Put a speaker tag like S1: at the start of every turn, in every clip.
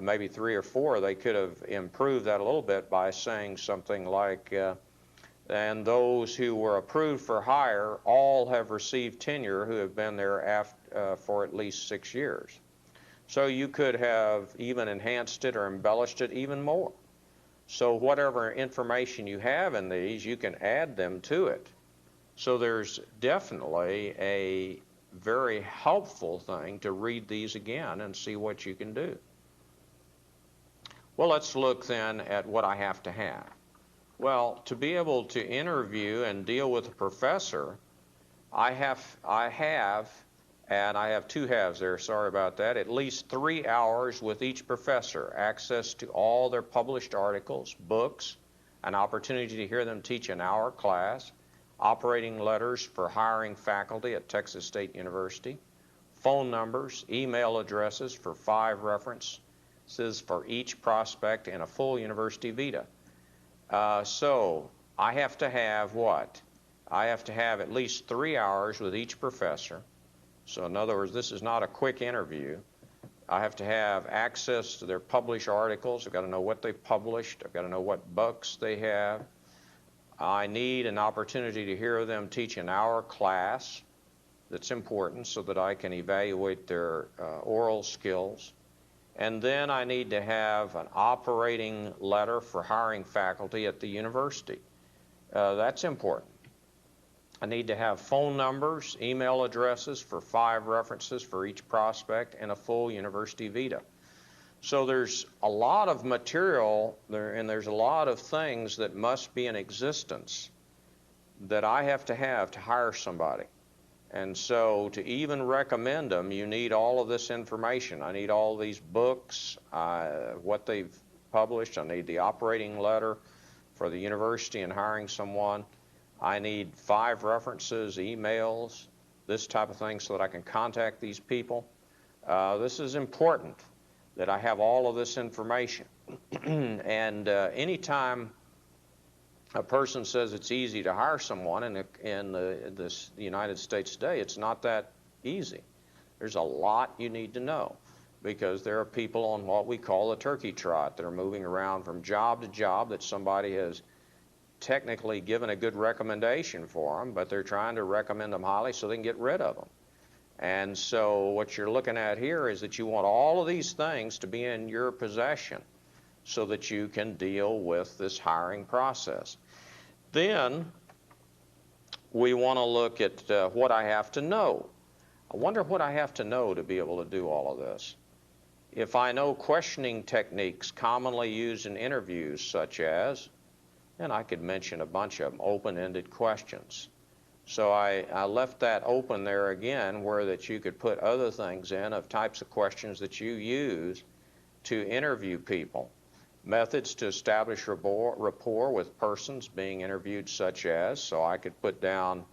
S1: maybe 3 or 4, they could have improved that a little bit by saying something like, and those who were approved for hire all have received tenure who have been there for at least 6 years. So you could have even enhanced it or embellished it even more. So whatever information you have in these, you can add them to it. So there's definitely a very helpful thing to read these again and see what you can do. Well, let's look then at what I have to have. Well, to be able to interview and deal with a professor, I have 2 halves there, sorry about that, at least 3 hours with each professor, access to all their published articles, books, an opportunity to hear them teach an hour class, operating letters for hiring faculty at Texas State University, phone numbers, email addresses for 5 references for each prospect, and a full university vita. So I have to have what? I have to have at least 3 hours with each professor. So in other words, this is not a quick interview. I have to have access to their published articles. I've got to know what they published. I've got to know what books they have. I need an opportunity to hear them teach an hour class. That's important so that I can evaluate their oral skills. And then I need to have an operating letter for hiring faculty at the university. That's important. I need to have phone numbers, email addresses for 5 references for each prospect, and a full university vita. So there's a lot of material there, and there's a lot of things that must be in existence that I have to hire somebody. And so to even recommend them, you need all of this information. I need all these books, what they've published. I need the operating letter for the university and hiring someone. I need 5 references, emails, this type of thing so that I can contact these people. This is important that I have all of this information. And anytime a person says it's easy to hire someone in the United States today, it's not that easy. There's a lot you need to know because there are people on what we call a turkey trot that are moving around from job to job that somebody has technically given a good recommendation for them, but they're trying to recommend them highly so they can get rid of them. And so what you're looking at here is that you want all of these things to be in your possession so that you can deal with this hiring process. Then we want to look at what I have to know. I wonder what I have to know to be able to do all of this. If I know questioning techniques commonly used in interviews, such as, and I could mention a bunch of them, open-ended questions. So I left that open there again where that you could put other things in of types of questions that you use to interview people. Methods to establish rapport with persons being interviewed, such as, so I could put down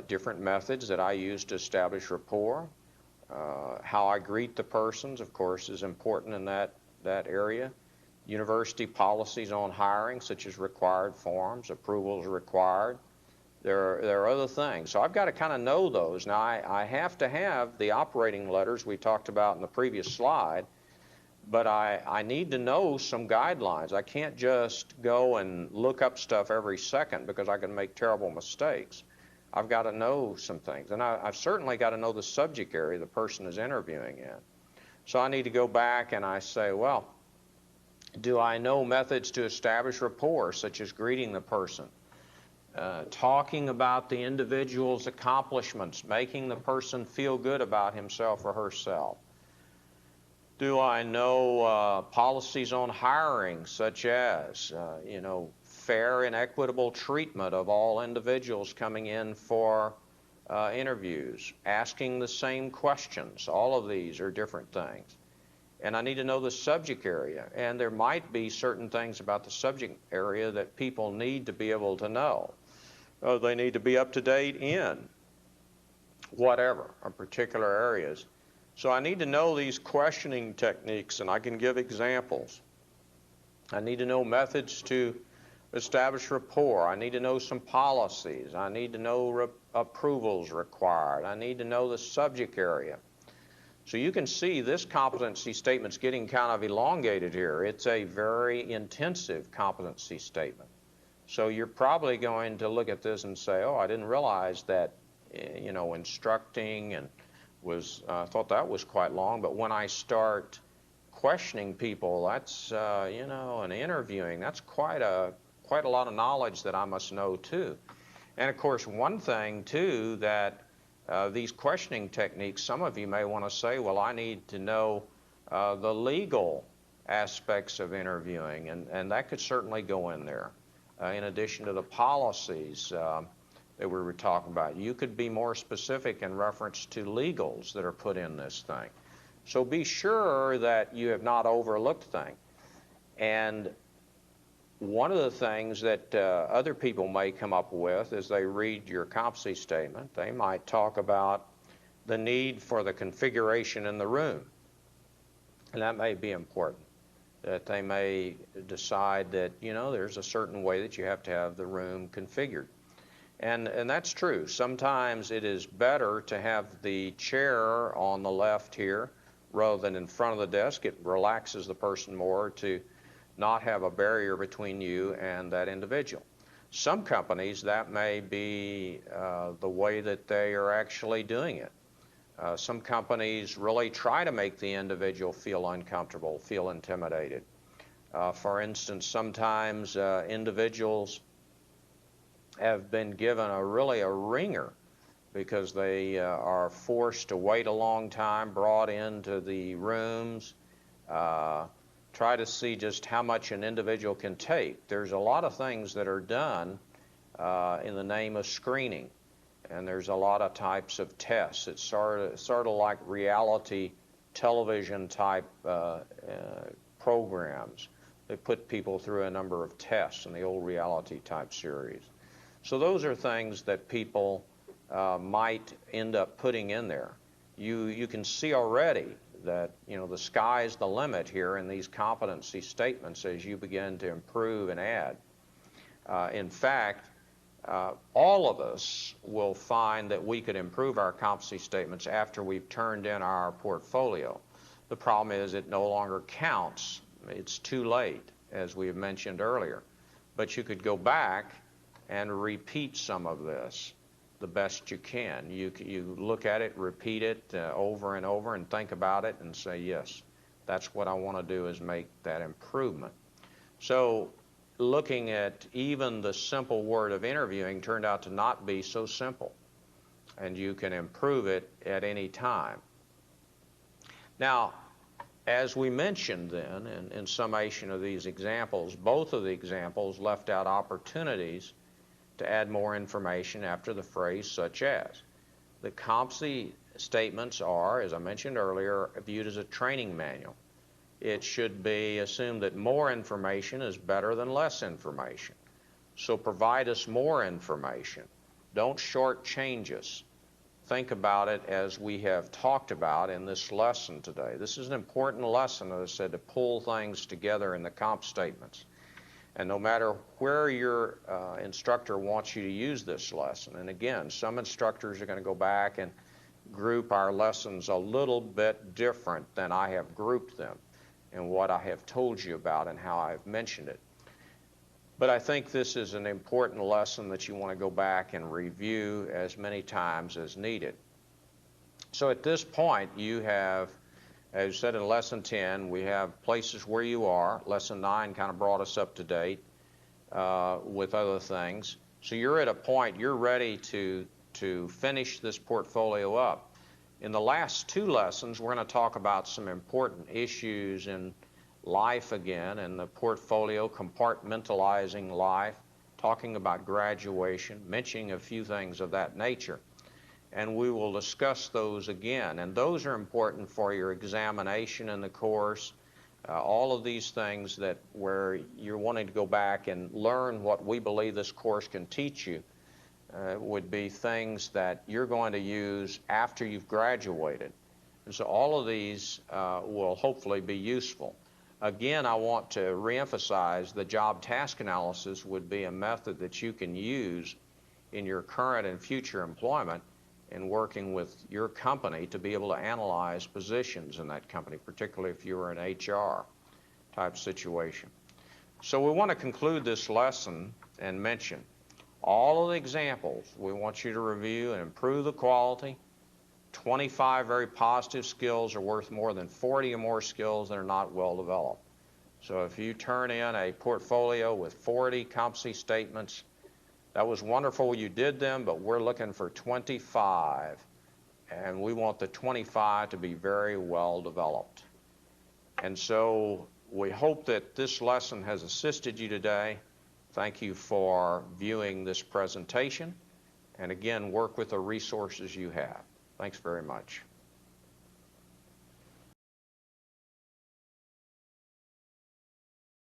S1: different methods that I use to establish rapport. How I greet the persons, of course, is important in that area. University policies on hiring, such as required forms, approvals required. There are other things. So I've got to kind of know those. Now, I have to have the operating letters we talked about in the previous slide, but I need to know some guidelines. I can't just go and look up stuff every second because I can make terrible mistakes. I've got to know some things. And I've certainly got to know the subject area the person is interviewing in. So I need to go back and I say, well, do I know methods to establish rapport, such as greeting the person, talking about the individual's accomplishments, making the person feel good about himself or herself? Do I know policies on hiring, such as, fair and equitable treatment of all individuals coming in for interviews, asking the same questions? All of these are different things. And I need to know the subject area. And there might be certain things about the subject area that people need to be able to know. They need to be up to date in whatever, or particular areas. So I need to know these questioning techniques, and I can give examples. I need to know methods to establish rapport. I need to know some policies. I need to know approvals required. I need to know the subject area. So you can see this competency statement's getting kind of elongated here. It's a very intensive competency statement. So you're probably going to look at this and say, oh, I didn't realize that, instructing and thought that was quite long. But when I start questioning people, that's, and interviewing, that's quite a lot of knowledge that I must know too. And of course, one thing too that these questioning techniques, some of you may want to say, well, I need to know the legal aspects of interviewing, and that could certainly go in there. In addition to the policies that we were talking about, you could be more specific in reference to legals that are put in this thing. So be sure that you have not overlooked things. And one of the things that other people may come up with as they read your competency statement, they might talk about the need for the configuration in the room. And that may be important, that they may decide that, there's a certain way that you have to have the room configured. And that's true. Sometimes it is better to have the chair on the left here rather than in front of the desk. It relaxes the person more to not have a barrier between you and that individual. Some companies, that may be the way that they are actually doing it. Some companies really try to make the individual feel uncomfortable, feel intimidated. For instance, sometimes individuals have been given a ringer because they are forced to wait a long time, brought into the rooms, try to see just how much an individual can take. There's a lot of things that are done in the name of screening, and there's a lot of types of tests. It's sort of like reality television type programs. They put people through a number of tests in the old reality type series. So those are things that people might end up putting in there. You can see already that the sky's the limit here in these competency statements as you begin to improve and add. In fact, all of us will find that we could improve our competency statements after we've turned in our portfolio. The problem is it no longer counts. It's too late, as we have mentioned earlier. But you could go back and repeat some of this the best you can. You look at it, repeat it over and over, and think about it and say, yes, that's what I want to do, is make that improvement. So looking at even the simple word of interviewing turned out to not be so simple, and you can improve it at any time. Now, as we mentioned then, in summation of these examples, both of the examples left out opportunities to add more information after the phrase such as. The competency statements are, as I mentioned earlier, viewed as a training manual. It should be assumed that more information is better than less information. So provide us more information. Don't shortchange us. Think about it as we have talked about in this lesson today. This is an important lesson, as I said, to pull things together in the comp statements. And no matter where your instructor wants you to use this lesson, and again, some instructors are going to go back and group our lessons a little bit different than I have grouped them and what I have told you about and how I've mentioned it. But I think this is an important lesson that you want to go back and review as many times as needed. So at this point, you have, as you said in Lesson 10, we have places where you are. Lesson 9 kind of brought us up to date with other things. So you're at a point, you're ready to finish this portfolio up. In the last two lessons, we're going to talk about some important issues in life again, and the portfolio, compartmentalizing life, talking about graduation, mentioning a few things of that nature. And we will discuss those again. And those are important for your examination in the course. All of these things that where you're wanting to go back and learn what we believe this course can teach you would be things that you're going to use after you've graduated. And so all of these will hopefully be useful. Again, I want to reemphasize the job task analysis would be a method that you can use in your current and future employment in working with your company to be able to analyze positions in that company, particularly if you were an HR type situation. So we want to conclude this lesson and mention all of the examples we want you to review and improve the quality. 25 very positive skills are worth more than 40 or more skills that are not well developed. So if you turn in a portfolio with 40 competency statements, that was wonderful you did them, but we're looking for 25, and we want the 25 to be very well developed. And so we hope that this lesson has assisted you today. Thank you for viewing this presentation, and again, work with the resources you have. Thanks very much.